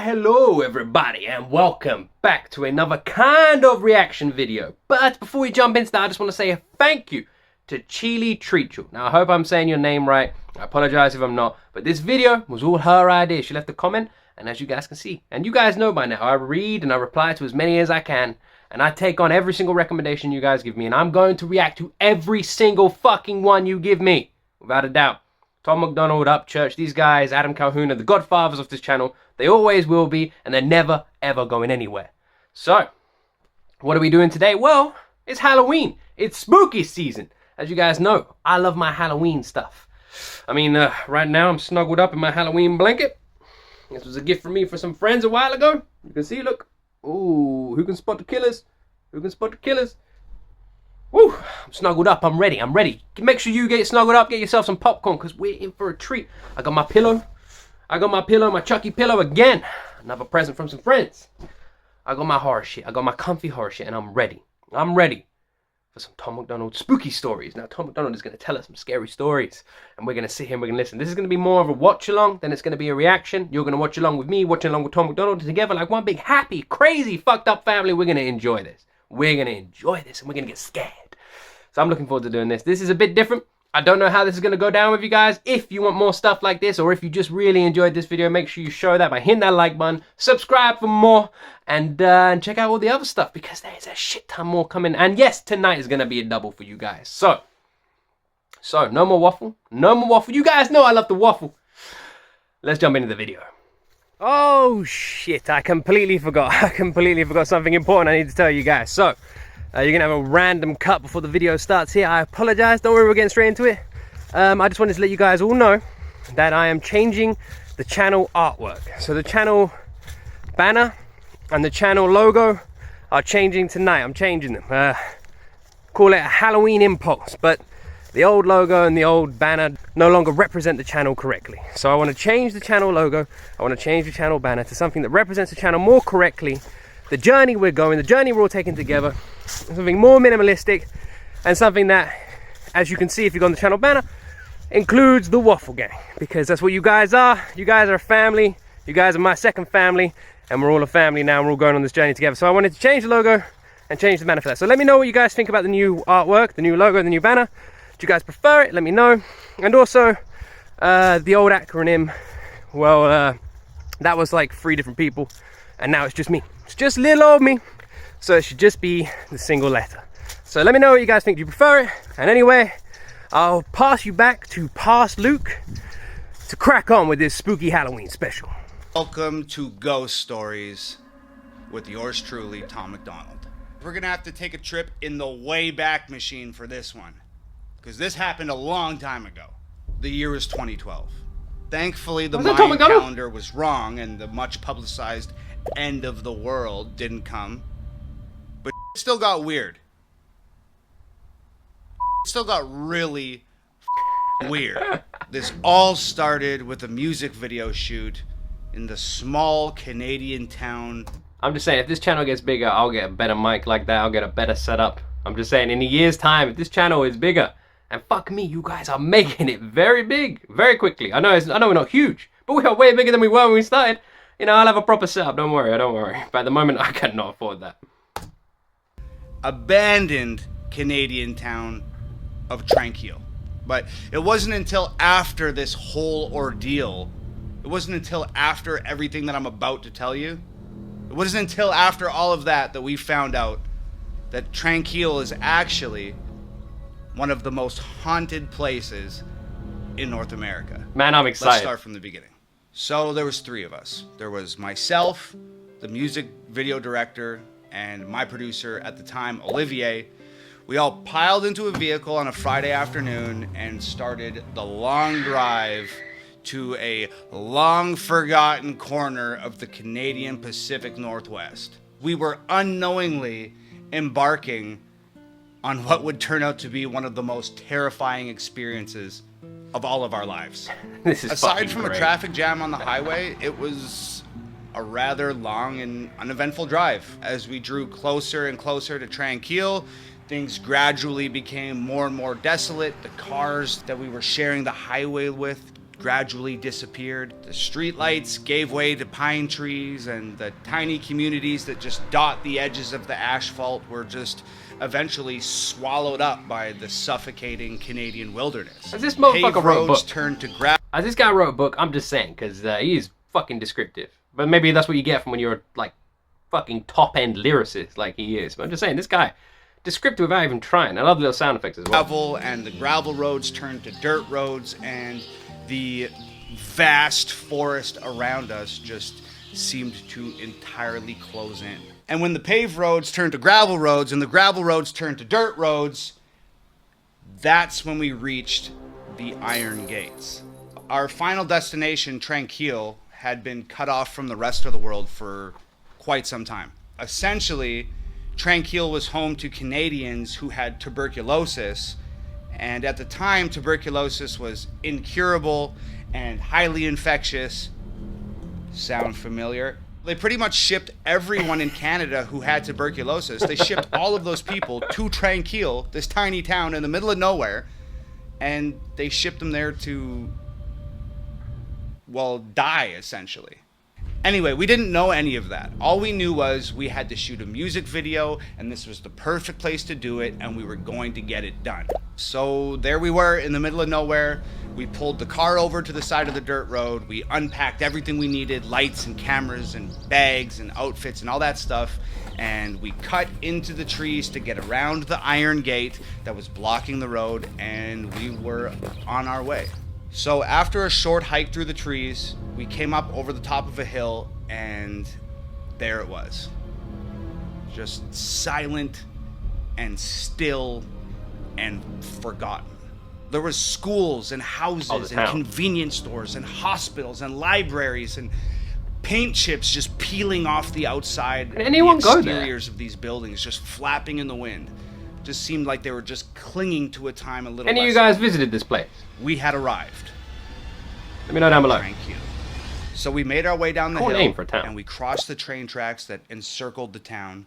hello everybody and welcome back to another kind of reaction video. But before we jump into that, I just want to say a thank you to Chelleay Treichel. Now I hope I'm saying your name right. I apologize if I'm not, but this video was all her idea. She left a comment, and as you guys can see, and you guys know by now, I read and I reply to as many as I can, and I take on every single recommendation you guys give me, and I'm going to react to every single fucking one you give me, without a doubt. Tom MacDonald, Upchurch, these guys, Adam Calhoun, are the godfathers of this channel. They always will be, and they're never, ever going anywhere. So, what are we doing today? Well, it's Halloween. It's spooky season. As you guys know, I love my Halloween stuff. I mean, right now I'm snuggled up in my Halloween blanket. This was a gift from me for some friends a while ago. You can see, look. Ooh, who can spot the killers? Who can spot the killers? Woo, I'm snuggled up, I'm ready. Make sure you get snuggled up, get yourself some popcorn, because we're in for a treat. I got my pillow, my Chucky pillow again. Another present from some friends. I got my horror shit, I got my comfy horror shit, and I'm ready. I'm ready for some Tom MacDonald spooky stories. Now, Tom MacDonald is going to tell us some scary stories, and we're going to sit here and we're going to listen. This is going to be more of a watch-along than it's going to be a reaction. You're going to watch along with me, watching along with Tom MacDonald, together like one big, happy, crazy, fucked up family. We're going to enjoy this. We're going to enjoy this, and we're going to get scared. So I'm looking forward to doing this. This is a bit different. I don't know how this is going to go down with you guys. If you want more stuff like this, or if you just really enjoyed this video, make sure you show that by hitting that like button, subscribe for more, and check out all the other stuff, because there's a shit ton more coming. And yes, tonight is going to be a double for you guys. So no more waffle. No more waffle. You guys know I love the waffle. Let's jump into the video. Oh shit, I completely forgot. I completely forgot something important I need to tell you guys. So, you're going to have a random cut before the video starts here. I apologize. Don't worry, we're getting straight into it. I just wanted to let you guys all know that I am changing the channel artwork. So the channel banner and the channel logo are changing tonight. I'm changing them. Call it a Halloween impulse. But the old logo and the old banner no longer represent the channel correctly. So I want to change the channel logo. I want to change the channel banner to something that represents the channel more correctly. The journey we're going, the journey we're all taking together, something more minimalistic, and something that, as you can see if you go on the channel banner, includes the Waffle Gang, because that's what you guys are. You guys are a family. You guys are my second family, and we're all a family now, and we're all going on this journey together. So I wanted to change the logo and change the banner for that. So let me know what you guys think about the new artwork, the new logo, the new banner. Do you guys prefer it? Let me know. And also, the old acronym, well, that was like 3 different people, and now it's just me. It's just little old me, so it should just be the single letter. So let me know what you guys think. Do you prefer it? And anyway, I'll pass you back to Past Luke to crack on with this spooky Halloween special. Welcome to Ghost Stories with yours truly, Tom MacDonald. We're gonna have to take a trip in the Wayback Machine for this one, because this happened a long time ago. The year was 2012. Thankfully, the Mayan calendar was wrong, and the much publicized end of the world didn't come, but it still got weird. It still got really weird. This all started with a music video shoot in the small Canadian town. I'm just saying, if this channel gets bigger, I'll get a better mic like that. I'll get a better setup. I'm just saying, in a year's time, if this channel is bigger, and fuck me, you guys are making it very big, very quickly. I know we're not huge, but we are way bigger than we were when we started. You know, I'll have a proper setup, don't worry. But at the moment, I cannot afford that. Abandoned Canadian town of Treichel. But it wasn't until after this whole ordeal, it wasn't until after everything that I'm about to tell you, it wasn't until after all of that we found out that Treichel is actually one of the most haunted places in North America. Man, I'm excited. Let's start from the beginning. So there was 3 of us. There was myself, the music video director, and my producer at the time, Olivier. We all piled into a vehicle on a Friday afternoon and started the long drive to a long forgotten corner of the Canadian Pacific Northwest. We were unknowingly embarking on what would turn out to be one of the most terrifying experiences of all of our lives. This is aside from great. A traffic jam on the highway, it was a rather long and uneventful drive. As we drew closer and closer to Treichel, things gradually became more and more desolate. The cars that we were sharing the highway with gradually disappeared. The streetlights gave way to pine trees, and the tiny communities that just dot the edges of the asphalt were just eventually swallowed up by the suffocating Canadian wilderness. As this motherfucker Paved wrote a roads book. turned to gravel. As this guy wrote a book, I'm just saying, because he is fucking descriptive. But maybe that's what you get from when you're like fucking top-end lyricist like he is. But I'm just saying, this guy, descriptive without even trying. I love the little sound effects as well. Gravel, and the gravel roads turned to dirt roads, and the vast forest around us just seemed to entirely close in. And when the paved roads turned to gravel roads and the gravel roads turned to dirt roads, that's when we reached the Iron Gates. Our final destination, Tranquille, had been cut off from the rest of the world for quite some time. Essentially, Tranquille was home to Canadians who had tuberculosis, and at the time, tuberculosis was incurable and highly infectious. Sound familiar? They pretty much shipped everyone in Canada who had tuberculosis. They shipped all of those people to Tranquille, this tiny town in the middle of nowhere, and they shipped them there to, well, die, essentially. Anyway, we didn't know any of that. All we knew was we had to shoot a music video, and this was the perfect place to do it, and we were going to get it done. So there we were in the middle of nowhere. We pulled the car over to the side of the dirt road. We unpacked everything we needed, lights and cameras and bags and outfits and all that stuff. And we cut into the trees to get around the iron gate that was blocking the road, and we were on our way. So after a short hike through the trees, we came up over the top of a hill, and there it was. Just silent and still and forgotten. There was schools and houses and convenience stores and hospitals and libraries and paint chips just peeling off the outside. Did anyone go there? The exteriors of these buildings just flapping in the wind. Just seemed like they were just clinging to a time a little. Any of you guys visited this place? We had arrived. Let me know down below. Thank you. So we made our way down the Cool hill, name for a town. and we crossed the train tracks that encircled the town,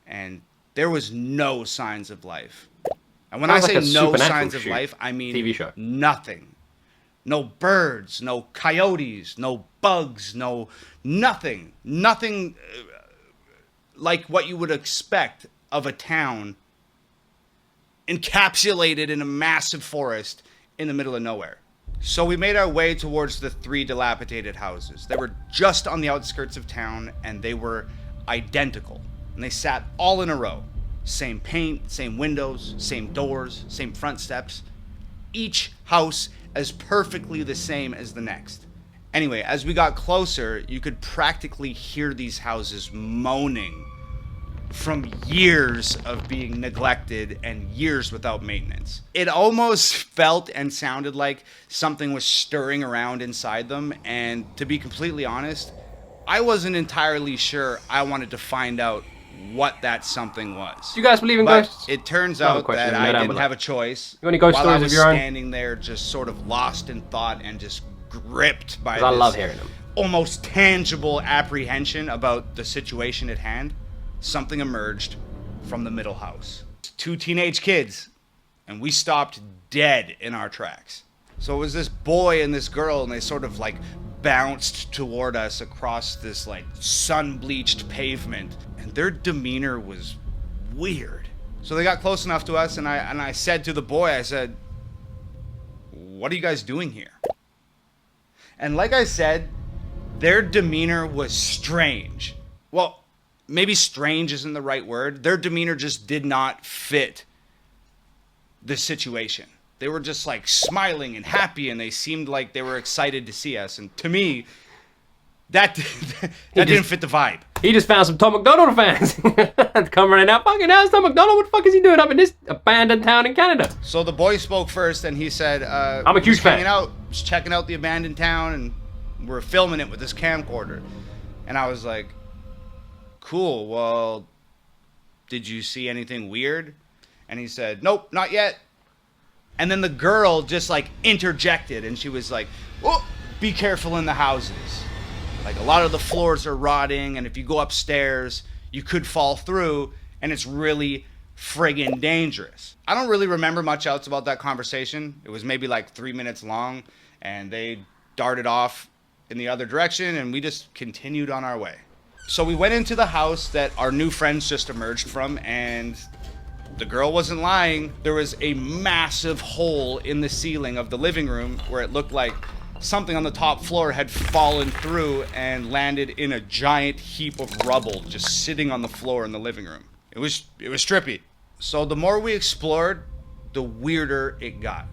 and there was no signs of life. And when I Sounds say like a no Supernatural signs of shoot. life, I mean TV show. nothing. No birds, no coyotes, no bugs, no nothing. Nothing like what you would expect of a town encapsulated in a massive forest in the middle of nowhere. So we made our way towards the 3 dilapidated houses. They were just on the outskirts of town, and they were identical. And they sat all in a row. Same paint, same windows, same doors, same front steps. Each house as perfectly the same as the next. Anyway, as we got closer, you could practically hear these houses moaning from years of being neglected and years without maintenance. It almost felt and sounded like something was stirring around inside them, and to be completely honest, I wasn't entirely sure I wanted to find out what that something was. Do you guys believe in But ghosts? it turns I have a out question. that Let me know I down didn't below. have a choice. You got any ghost While stories I of was your own? standing there just sort of lost in thought and just gripped by 'Cause I this love hearing them. almost tangible apprehension about the situation at hand, something emerged from the middle house. 2 teenage kids, and we stopped dead in our tracks. So it was this boy and this girl, and they sort of like bounced toward us across this like sun-bleached pavement, and their demeanor was weird. So they got close enough to us, and I said to the boy, I said, "What are you guys doing here?" And like I said, their demeanor was strange. Well, maybe strange isn't the right word. Their demeanor just did not fit the situation. They were just like smiling and happy, and they seemed like they were excited to see us. And to me, that didn't fit the vibe. He just found some Tom MacDonald fans. Come running out. Fucking hell's Tom MacDonald? What the fuck is he doing up in this abandoned town in Canada? So the boy spoke first, and he said, I'm a huge fan. Just checking out the abandoned town, and we're filming it with this camcorder." And I was like, "Cool, well, did you see anything weird?" And he said, "Nope, not yet." And then the girl just like interjected, and she was like, "Oh, be careful in the houses. Like a lot of the floors are rotting, and if you go upstairs, you could fall through, and it's really friggin' dangerous." I don't really remember much else about that conversation. It was maybe like 3 minutes long, and they darted off in the other direction, and we just continued on our way. So we went into the house that our new friends just emerged from, and the girl wasn't lying. There was a massive hole in the ceiling of the living room where it looked like something on the top floor had fallen through and landed in a giant heap of rubble just sitting on the floor in the living room. It was trippy. So the more we explored, the weirder it got.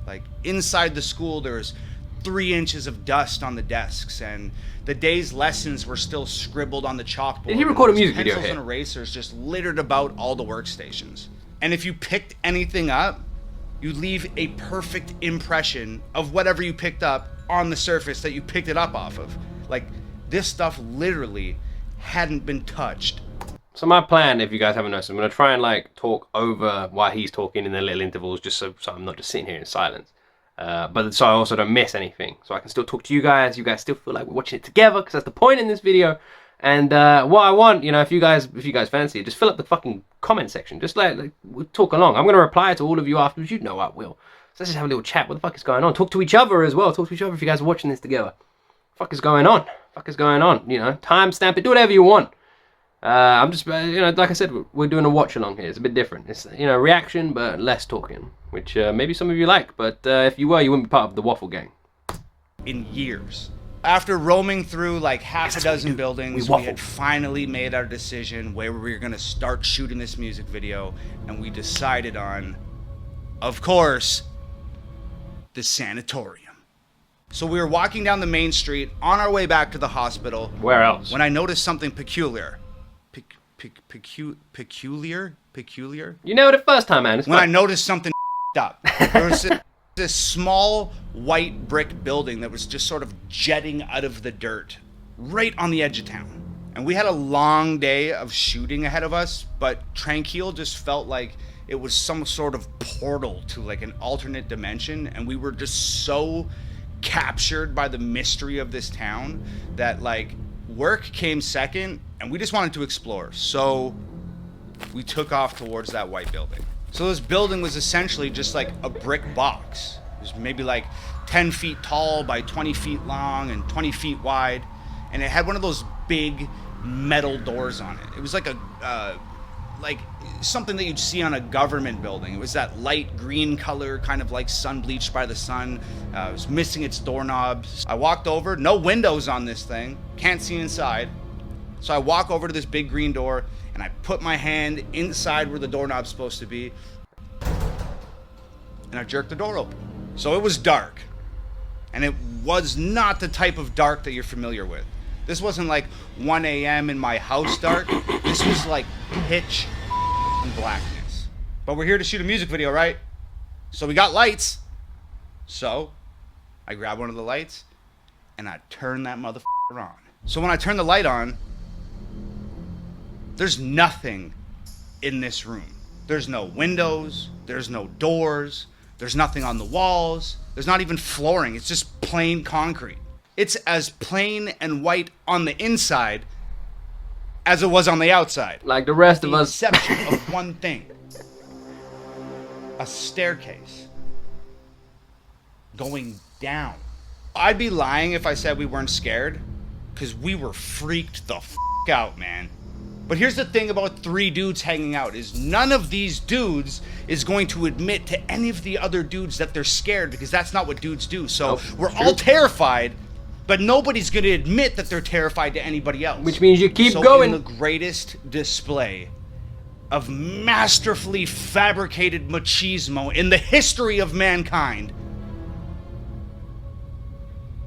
Like inside the school, there was 3 inches of dust on the desks, and the day's lessons were still scribbled on the chalkboard. Did he record a music video pencils here? and erasers just littered about all the workstations. And if you picked anything up, you leave a perfect impression of whatever you picked up on the surface that you picked it up off of. Like, this stuff literally hadn't been touched. So my plan, if you guys haven't noticed, I'm going to try and like talk over while he's talking in the little intervals, just so I'm not just sitting here in silence. But so I also don't miss anything. So I can still talk to you guys still feel like we're watching it together, because that's the point in this video. And what I want, you know, if you guys fancy it, just fill up the fucking comment section. Just like we'll talk along. I'm going to reply to all of you afterwards. You know I will. So let's just have a little chat. What the fuck is going on? Talk to each other as well. Talk to each other if you guys are watching this together. Fuck is going on? Fuck is going on? You know, timestamp it. Do whatever you want. I'm just, you know, like I said, we're doing a watch along here. It's a bit different. It's, you know, reaction, but less talking, which maybe some of you like. But if you were, you wouldn't be part of the waffle gang. In years. After roaming through like half a dozen buildings, we had finally made our decision where we were going to start shooting this music video, and we decided on, of course, the sanatorium. So we were walking down the main street on our way back to the hospital. Where else? When I noticed something peculiar. Peculiar? You nailed it first time, man. It's when fun. I noticed something up. There was this small white brick building that was just sort of jetting out of the dirt right on the edge of town. And we had a long day of shooting ahead of us, but Treichel just felt like it was some sort of portal to like an alternate dimension, and we were just so captured by the mystery of this town that like work came second, and we just wanted to explore. So we took off towards that white building. So this building was essentially just like a brick box. It was maybe like 10 feet tall by 20 feet long and 20 feet wide. And it had one of those big metal doors on it. It was like like something that you'd see on a government building. It was that light green color, kind of like sun bleached by the sun. It was missing its doorknobs. I walked over, no windows on this thing, can't see inside. So I walk over to this big green door, and I put my hand inside where the doorknob's supposed to be, and I jerked the door open. So it was dark, and it was not the type of dark that you're familiar with. This wasn't like 1 a.m. in my house dark. This was like pitch blackness. But we're here to shoot a music video, right? So we got lights. So I grab one of the lights, and I turn that motherfucker on. So when I turn the light on, there's nothing in this room. There's no windows, there's no doors, there's nothing on the walls, there's not even flooring. It's just plain concrete. It's as plain and white on the inside as it was on the outside. Like the rest of us. The exception of one thing. A staircase going down. I'd be lying if I said we weren't scared, because we were freaked the f*** out, man. But here's the thing about 3 dudes hanging out, is none of these dudes is going to admit to any of the other dudes that they're scared, because that's not what dudes do. So we're all terrified, but nobody's going to admit that they're terrified to anybody else. Which means you keep so going. In the greatest display of masterfully fabricated machismo in the history of mankind,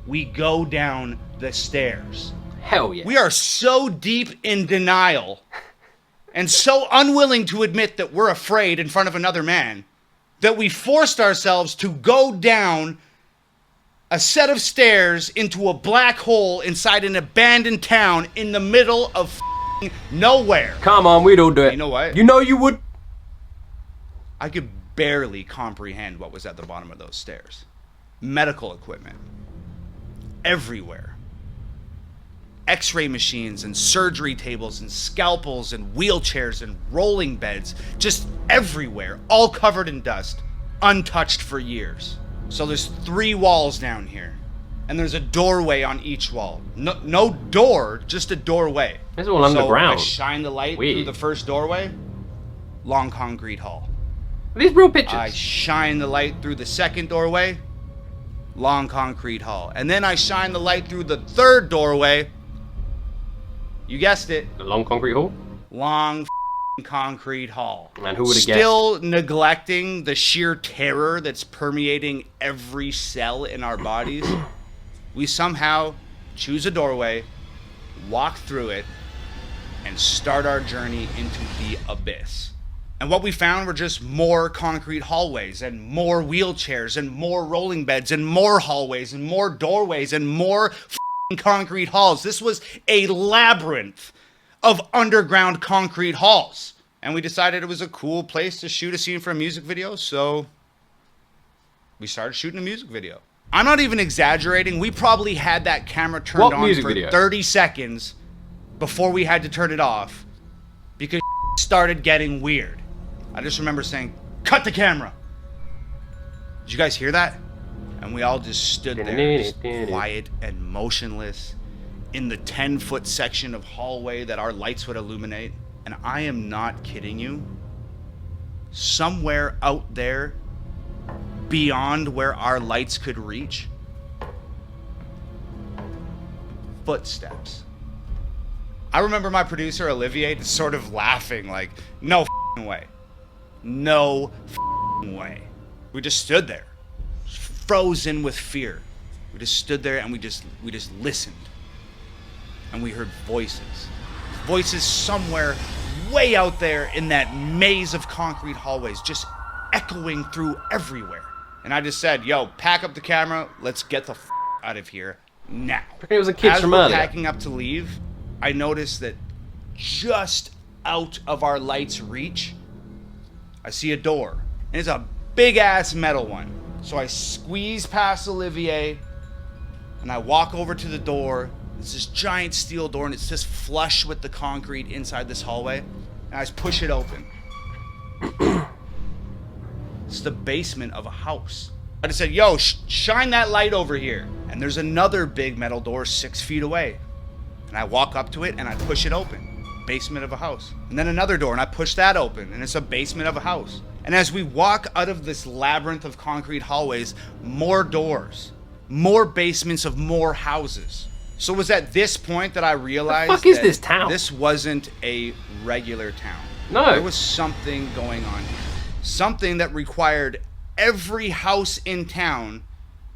we go down the stairs. Hell yeah. We are so deep in denial and so unwilling to admit that we're afraid in front of another man that we forced ourselves to go down a set of stairs into a black hole inside an abandoned town in the middle of f***ing nowhere. Come on, we'd all do it. You know what? You know you would. I could barely comprehend what was at the bottom of those stairs. Medical equipment. Everywhere. X-ray machines and surgery tables and scalpels and wheelchairs and rolling beds. Just everywhere. All covered in dust. Untouched for years. So there's 3 walls down here. And there's a doorway on each wall. No door, just a doorway. It's all underground. So I shine the light Weird. through the first doorway. Long concrete hall. Are these real pictures? I shine the light through the second doorway. Long concrete hall. And then I shine the light through the third doorway. You guessed it. The long concrete hall? Long concrete hall. And who would have guessed? Still neglecting the sheer terror that's permeating every cell in our bodies. We somehow choose a doorway, walk through it, and start our journey into the abyss. And what we found were just more concrete hallways and more wheelchairs and more rolling beds and more hallways and more doorways and more concrete halls. This was a labyrinth of underground concrete halls. And we decided it was a cool place to shoot a scene for a music video, so we started shooting a music video. I'm not even exaggerating. We probably had that camera turned on for 30 seconds before we had to turn it off because started getting weird. I just remember saying, "Cut the camera." Did you guys hear that? And we all just stood there, just quiet and motionless in the 10-foot section of hallway that our lights would illuminate. And I am not kidding you. Somewhere out there, beyond where our lights could reach, footsteps. I remember my producer Olivier just sort of laughing like, "No f***ing way. No f***ing way." We just stood there, frozen with fear. We just stood there and we just listened. And we heard voices. Voices somewhere way out there in that maze of concrete hallways, just echoing through everywhere. And I just said, "Yo, pack up the camera. Let's get the f*** out of here now." It was a kid As from we're earlier. packing up to leave, I noticed that just out of our light's reach, I see a door. And it's a big-ass metal one. So I squeeze past Olivier, and I walk over to the door. It's this giant steel door, and it's just flush with the concrete inside this hallway. And I just push it open. It's the basement of a house. I just said, "Yo, shine that light over here." And there's another big metal door 6 feet away. And I walk up to it and I push it open. Basement of a house. And then another door and I push that open and it's a basement of a house. And as we walk out of this labyrinth of concrete hallways, more doors, more basements of more houses. So it was at this point that I realized the fuck is that this town? This wasn't a regular town. No. There was something going on here. Something that required every house in town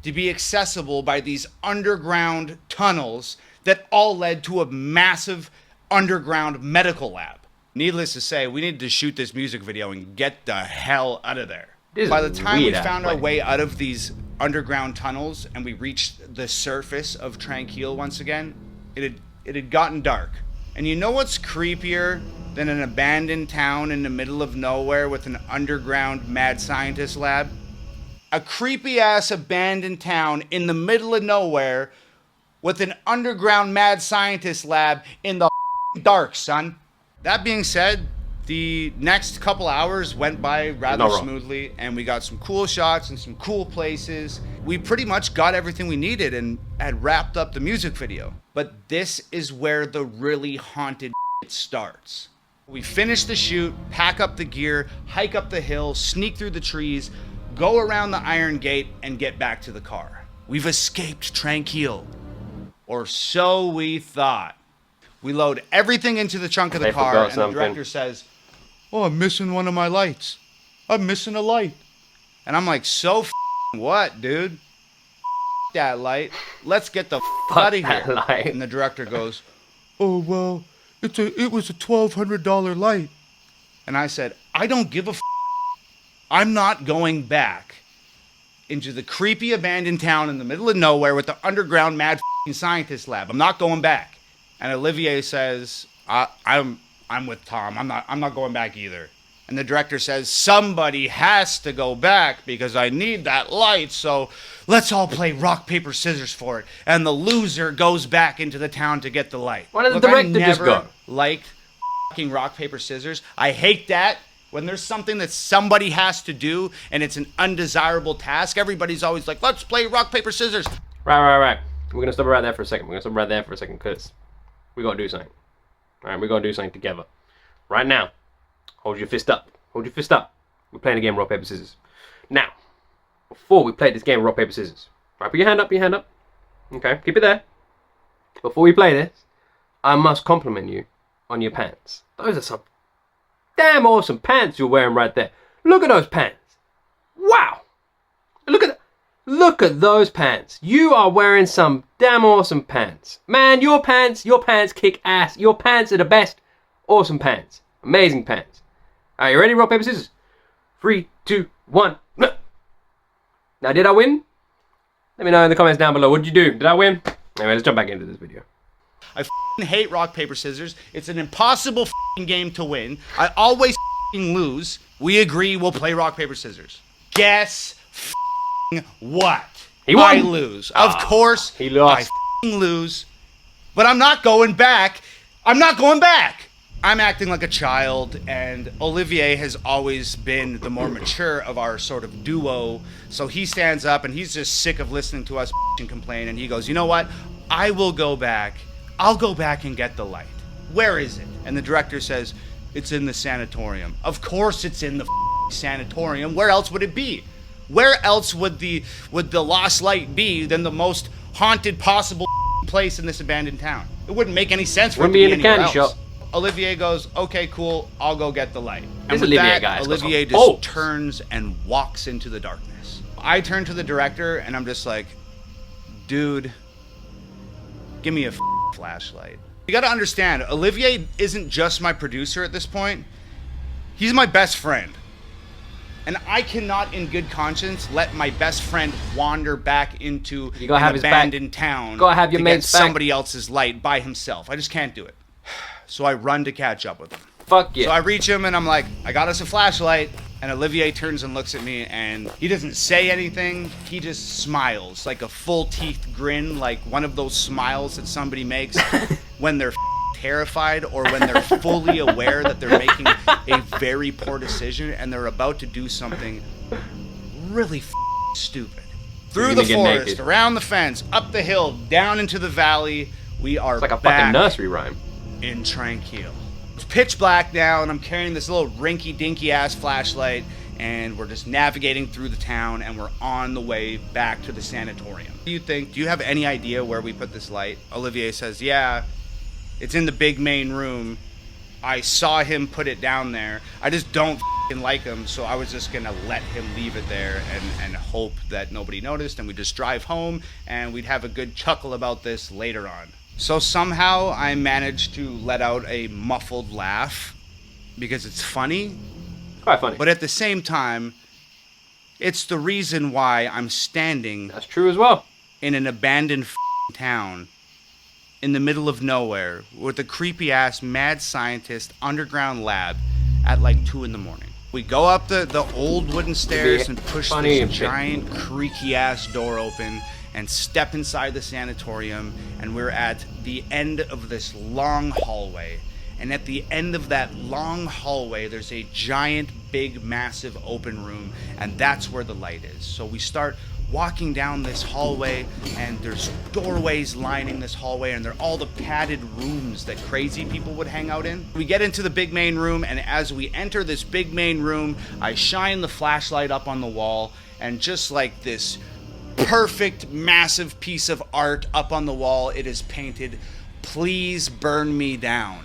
to be accessible by these underground tunnels that all led to a massive underground medical lab. Needless to say, we needed to shoot this music video and get the hell out of there. By the time we found our way out of these underground tunnels and we reached the surface of Treichel once again, it had gotten dark. And you know what's creepier than an abandoned town in the middle of nowhere with an underground mad scientist lab? A creepy ass abandoned town in the middle of nowhere with an underground mad scientist lab in the dark, son. That being said, the next couple hours went by rather smoothly, and we got some cool shots and some cool places. We pretty much got everything we needed and had wrapped up the music video. But this is where the really haunted starts. We finish the shoot, pack up the gear, hike up the hill, sneak through the trees, go around the Iron Gate, and get back to the car. We've escaped Treichel. Or so we thought. We load everything into the trunk of the car, and the director says, "Oh, I'm missing one of my lights. I'm missing a light." And I'm like, "So what, dude? That light. Let's get the out of here." Light. And the director goes, "Oh, well, it was a $1,200 light." And I said, "I don't give a I'm not going back into the creepy abandoned town in the middle of nowhere with the underground mad scientist lab. I'm not going back." And Olivier says, I'm with Tom. I'm not going back either." And the director says, "Somebody has to go back because I need that light. So let's all play rock, paper, scissors for it. And the loser goes back into the town to get the light." Why didn't the director just go? I never liked fucking rock, paper, scissors. I hate that. When there's something that somebody has to do and it's an undesirable task, everybody's always like, "Let's play rock, paper, scissors." Right. We're gonna stop right there for a second. Because we gotta do something. Alright, we're gonna do something together. Right now. Hold your fist up. Hold your fist up. We're playing a game of rock, paper, scissors. Now, before we play this game of rock, paper, scissors. Right, put your hand up, Okay, keep it there. Before we play this, I must compliment you on your pants. Those are some damn awesome pants you're wearing right there. Look at those pants. Wow. Look at those pants. You are wearing some damn awesome pants. Man, your pants kick ass. Your pants are the best. Awesome pants. Amazing pants. Are you ready? Rock, paper, scissors. 3, 2, 1. Now, did I win? Let me know in the comments down below. What did you do? Did I win? Anyway, let's jump back into this video. I hate rock, paper, scissors. It's an impossible game to win. I always lose. We agree we'll play rock, paper, scissors. Guess what? He won. I lose. Of course, he lost. I lose. But I'm not going back. I'm acting like a child, and Olivier has always been the more mature of our sort of duo. So he stands up, and he's just sick of listening to us and complain, and he goes, you know what? I will go back. I'll go back and get the light. Where is it? And the director says, it's in the sanatorium. Of course it's in the sanatorium. Where else would it be? Where else would the lost light be than the most haunted possible place in this abandoned town? It wouldn't make any sense for it to be anywhere else. Shop. Olivier goes, okay, cool, I'll go get the light. And with that, Olivier just turns and walks into the darkness. I turn to the director and I'm just like, dude, give me a flashlight. You gotta understand, Olivier isn't just my producer at this point. He's my best friend. And I cannot, in good conscience, let my best friend wander back into an abandoned town to get somebody else's light by himself. I just can't do it. So I run to catch up with him. Fuck yeah. So I reach him and I'm like, I got us a flashlight. And Olivier turns and looks at me and he doesn't say anything. He just smiles, like a full-teeth grin, like one of those smiles that somebody makes when they're terrified or when they're fully aware that they're making a very poor decision and they're about to do something really stupid. Through the forest, around the fence, up the hill, down into the valley, we are back. It's like a fucking nursery rhyme. In Tranquil. It's pitch black now and I'm carrying this little rinky-dinky ass flashlight and we're just navigating through the town and we're on the way back to the sanatorium. What do you think? Do you have any idea where we put this light? Olivier says, yeah, it's in the big main room. I saw him put it down there. I just don't like him, so I was just gonna let him leave it there and hope that nobody noticed and we just drive home and we'd have a good chuckle about this later on. So somehow I managed to let out a muffled laugh because it's funny. Quite funny. But at the same time, it's the reason why I'm standing. That's true as well. In an abandoned town in the middle of nowhere with a creepy ass mad scientist underground lab at like 2 in the morning. We go up the old wooden stairs and push this giant creaky ass door open and step inside the sanatorium, and we're at the end of this long hallway. And at the end of that long hallway, there's a giant, big, massive open room, and that's where the light is. So we start walking down this hallway, and there's doorways lining this hallway, and they're all the padded rooms that crazy people would hang out in. We get into the big main room, and as we enter this big main room, I shine the flashlight up on the wall, and just like this perfect, massive piece of art up on the wall, it is painted, "Please burn me down."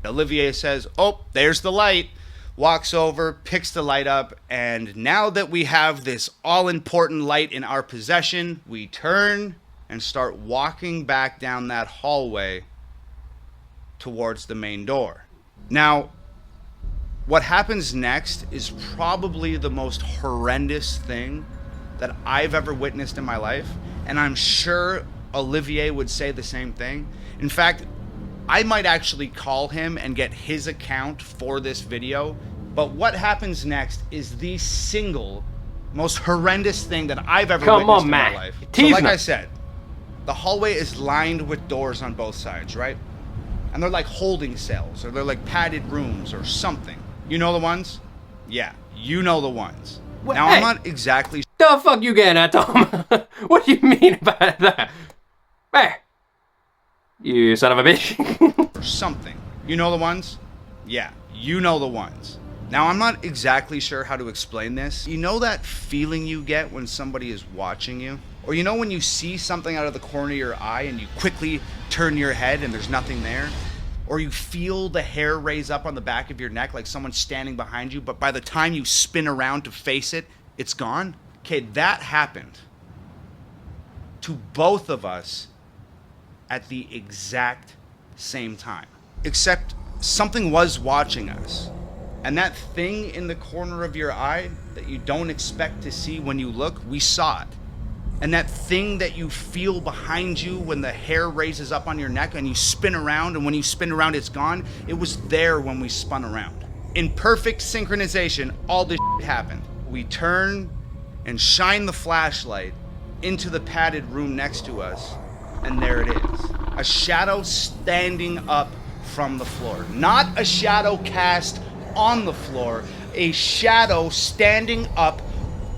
Olivier says, oh, there's the light. Walks over, picks the light up, and now that we have this all-important light in our possession, we turn and start walking back down that hallway towards the main door. Now, what happens next is probably the most horrendous thing that I've ever witnessed in my life, and I'm sure Olivier would say the same thing. In fact, I might actually call him and get his account for this video, but what happens next is the single most horrendous thing that I've ever witnessed in my life. So like I said, the hallway is lined with doors on both sides, right? And they're like holding cells, or they're like padded rooms or something. You know the ones? Yeah, you know the ones. Now, Hey, I'm not exactly the fuck you getting at, Tom? What do you mean about that? Hey, you son of a bitch. something. You know the ones? Yeah, you know the ones. Now, I'm not exactly sure how to explain this. You know that feeling you get when somebody is watching you? Or you know when you see something out of the corner of your eye and you quickly turn your head and there's nothing there? Or you feel the hair raise up on the back of your neck like someone's standing behind you, but by the time you spin around to face it, it's gone? Okay, that happened to both of us at the exact same time. Except something was watching us. And that thing in the corner of your eye that you don't expect to see when you look, we saw it. And that thing that you feel behind you when the hair raises up on your neck and you spin around, and when you spin around it's gone, it was there when we spun around. In perfect synchronization, all this shit happened. We turn and shine the flashlight into the padded room next to us, and there it is. A shadow standing up from the floor. Not a shadow cast on the floor, a shadow standing up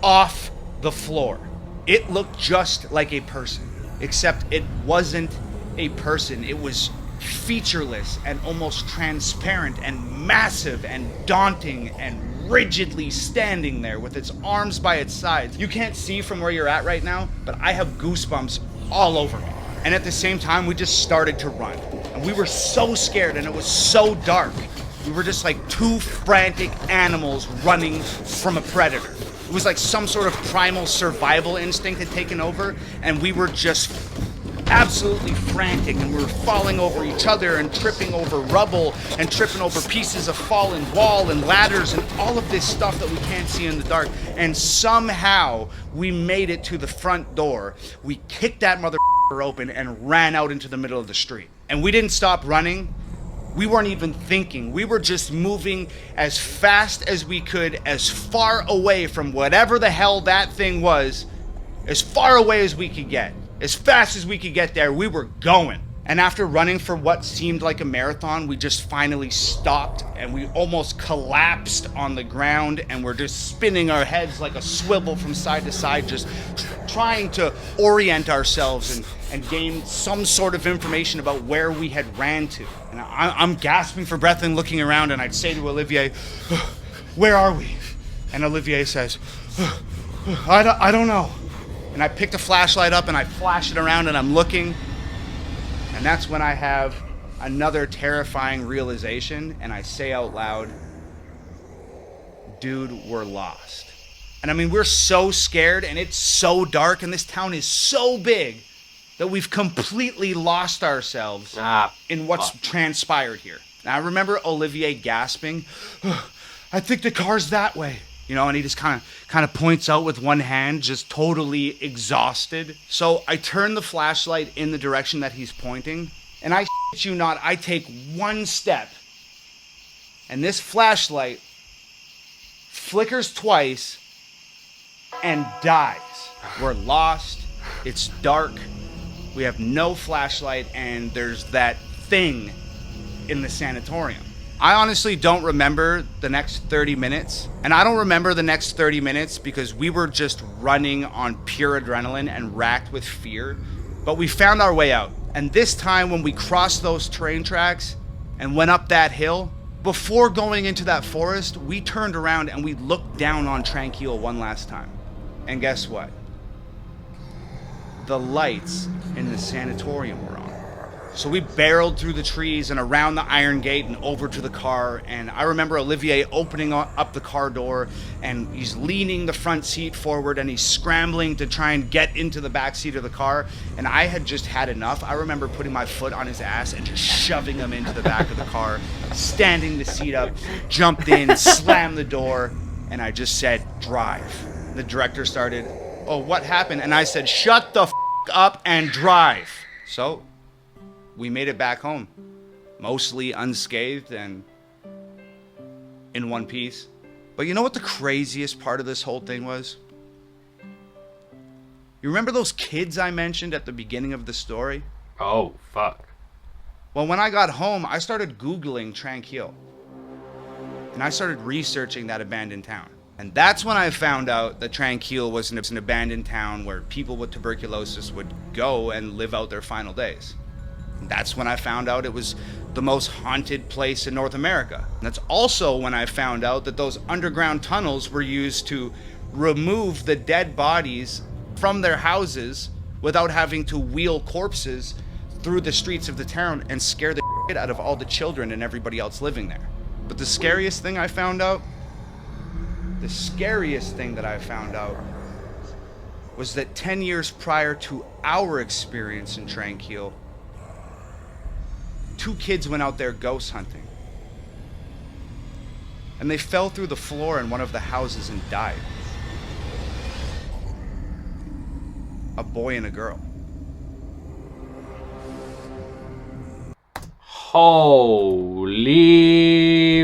off the floor. It looked just like a person, except it wasn't a person. It was featureless and almost transparent and massive and daunting and rigidly standing there with its arms by its sides. You can't see from where you're at right now, but I have goosebumps all over me. And at the same time, we just started to run. And we were so scared, and it was so dark. We were just like two frantic animals running from a predator. It was like some sort of primal survival instinct had taken over, and we were just absolutely frantic, and we were falling over each other and tripping over rubble and tripping over pieces of fallen wall and ladders and all of this stuff that we can't see in the dark. And somehow we made it to the front door. We kicked that motherfucker open and ran out into the middle of the street. And we didn't stop running. We weren't even thinking. We were just moving as fast as we could, as far away from whatever the hell that thing was, as far away as we could get. As fast as we could get there, we were going. And after running for what seemed like a marathon, we just finally stopped, and we almost collapsed on the ground, and we're just spinning our heads like a swivel from side to side, just trying to orient ourselves and gain some sort of information about where we had ran to. And I'm gasping for breath and looking around, and I'd say to Olivier, "Where are we?" And Olivier says, I don't know. And I picked a flashlight up and I flash it around and I'm looking. And that's when I have another terrifying realization, and I say out loud, "Dude, we're lost." And I mean, we're so scared, and it's so dark, and this town is so big that we've completely lost ourselves in what's transpired here. And I remember Olivier gasping, "I think the car's that way." You know, and he just kind of points out with one hand, just totally exhausted. So I turn the flashlight in the direction that he's pointing, and I shit you not, I take one step, and this flashlight flickers twice and dies. We're lost. It's dark. We have no flashlight, and there's that thing in the sanatorium. I honestly don't remember the next 30 minutes. And I don't remember the next 30 minutes because we were just running on pure adrenaline and racked with fear. But we found our way out. And this time when we crossed those train tracks and went up that hill, before going into that forest, we turned around and we looked down on Treichel one last time. And guess what? The lights in the sanatorium were on. So we barreled through the trees and around the iron gate and over to the car. And I remember Olivier opening up the car door, and he's leaning the front seat forward and he's scrambling to try and get into the back seat of the car. And I had just had enough. I remember putting my foot on his ass and just shoving him into the back of the car, standing the seat up, jumped in, slammed the door, and I just said, "Drive." The director started, "Oh, what happened?" And I said, "Shut the f*** up and drive." So we made it back home, mostly unscathed and in one piece. But you know what the craziest part of this whole thing was? You remember those kids I mentioned at the beginning of the story? Oh, fuck. Well, when I got home, I started Googling Treichel. And I started researching that abandoned town. And that's when I found out that Tranquille was an abandoned town where people with tuberculosis would go and live out their final days. And that's when I found out it was the most haunted place in North America. And that's also when I found out that those underground tunnels were used to remove the dead bodies from their houses without having to wheel corpses through the streets of the town and scare the shit out of all the children and everybody else living there. But the scariest thing I found out, was that 10 years prior to our experience in Tranquille, 2 kids went out there ghost hunting. And they fell through the floor in one of the houses and died. A boy and a girl. Holy,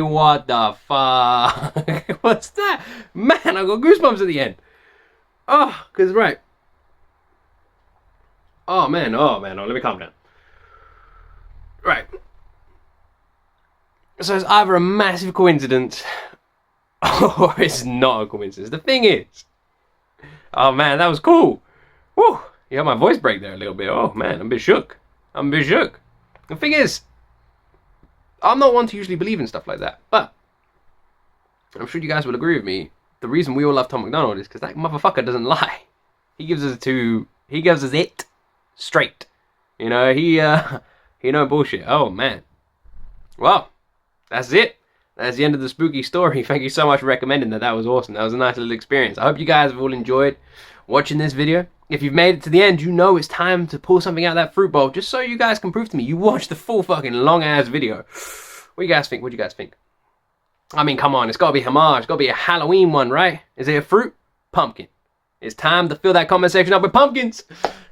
what the fuck? What's that? Man, I got goosebumps at the end. Oh, because, right. Oh, man, let me calm down. Right. So it's either a massive coincidence or it's not a coincidence. The thing is, oh, man, that was cool. Woo, you had my voice break there a little bit. Oh, man, I'm a bit shook. The thing is, I'm not one to usually believe in stuff like that, but I'm sure you guys will agree with me. The reason we all love Tom MacDonald is because that motherfucker doesn't lie. He gives us it straight. You know, he no bullshit. Oh, man. Well, that's it. That's the end of the spooky story. Thank you so much for recommending that. That was awesome. That was a nice little experience. I hope you guys have all enjoyed watching this video. If you've made it to the end, you know it's time to pull something out of that fruit bowl, just so you guys can prove to me you watched the full fucking long-ass video. What do you guys think? What do you guys think? I mean, come on. It's got to be homage. It's got to be a Halloween one, right? Is it a fruit? Pumpkin. It's time to fill that comment section up with pumpkins.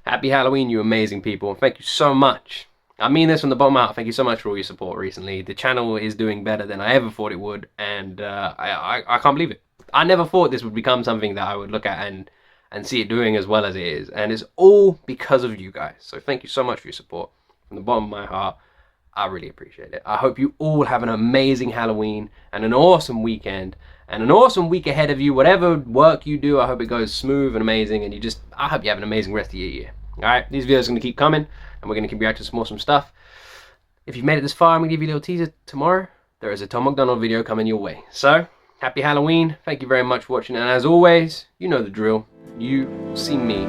Happy Halloween, you amazing people. Thank you so much. I mean this from the bottom out. Thank you so much for all your support recently. The channel is doing better than I ever thought it would, and I can't believe it. I never thought this would become something that I would look at and see it doing as well as it is, and it's all because of you guys. So thank you so much for your support. From the bottom of my heart, I really appreciate it. I hope you all have an amazing Halloween and an awesome weekend and an awesome week ahead of you. Whatever work you do, I hope it goes smooth and amazing, and I hope you have an amazing rest of your year. Alright, these videos are going to keep coming, and we're going to keep reacting to some awesome stuff. If you've made it this far, I'm going to give you a little teaser. Tomorrow, there is a Tom MacDonald video coming your way. So, happy Halloween. Thank you very much for watching, and as always, you know the drill. You see me